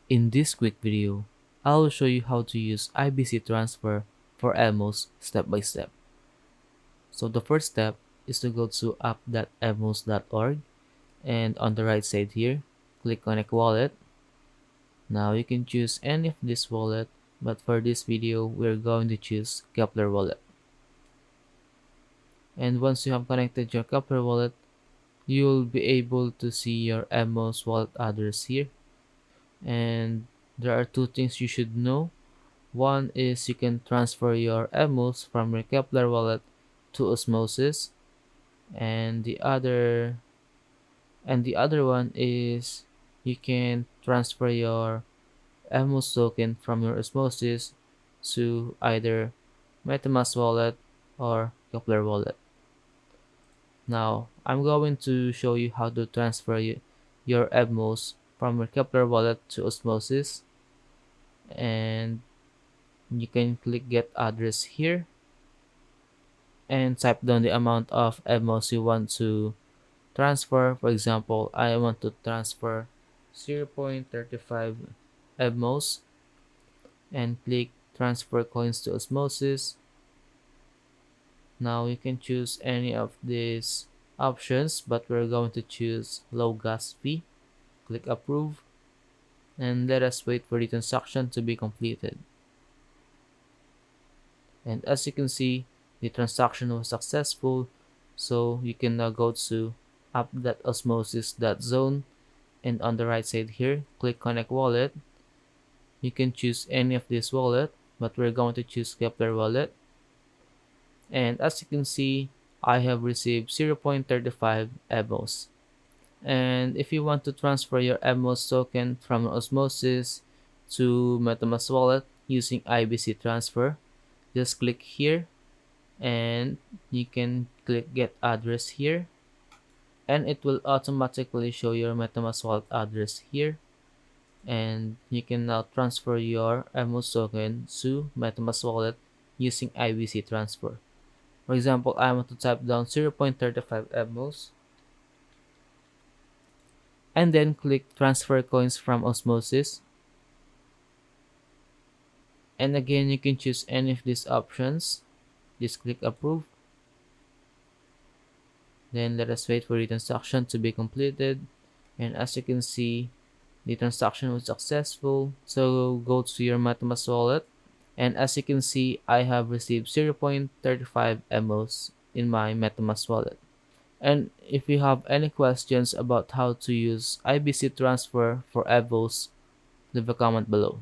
In this quick video, I will show you how to use IBC Transfer for EVMOS step by step. So the first step is to go to app.evmos.org, and on the right side here, click Connect Wallet. Now you can choose any of this wallet, but for this video, we're going to choose Keplr wallet. And once you have connected your Keplr wallet, you'll be able to see your EVMOS wallet address here. And there are two things you should know. One is you can transfer your EVMOS from your Keplr wallet to Osmosis, and the other one is you can transfer your EVMOS token from your Osmosis to either Metamask wallet or Keplr wallet. Now, I'm going to show you how to transfer your EVMOS from your Keplr wallet to Osmosis, and you can click Get Address here and type down the amount of EVMOS you want to transfer. For example, I want to transfer 0.35 EVMOS and click Transfer Coins to Osmosis. Now you can choose any of these options, but we're going to choose low gas fee. Click Approve, and let us wait for the transaction to be completed. And as you can see, the transaction was successful, so you can now go to app.osmosis.zone, and on the right side here, click Connect Wallet. You can choose any of this wallet, but we're going to choose Keplr wallet. And as you can see, I have received 0.35 EVMOS. And if you want to transfer your EVMOS token from Osmosis to Metamask wallet using IBC Transfer, just click here, and you can click Get Address here, and it will automatically show your Metamask wallet address here, and you can now transfer your EVMOS token to Metamask wallet using IBC Transfer. For example, I want to type down 0.35 EVMOS, and then click Transfer Coins from Osmosis. And again, you can choose any of these options. Just click Approve. Then let us wait for the transaction to be completed. And as you can see, the transaction was successful. So go to your Metamask wallet. And as you can see, I have received 0.35 EVMOS in my Metamask wallet. And if you have any questions about how to use IBC Transfer for EVMOS, leave a comment below.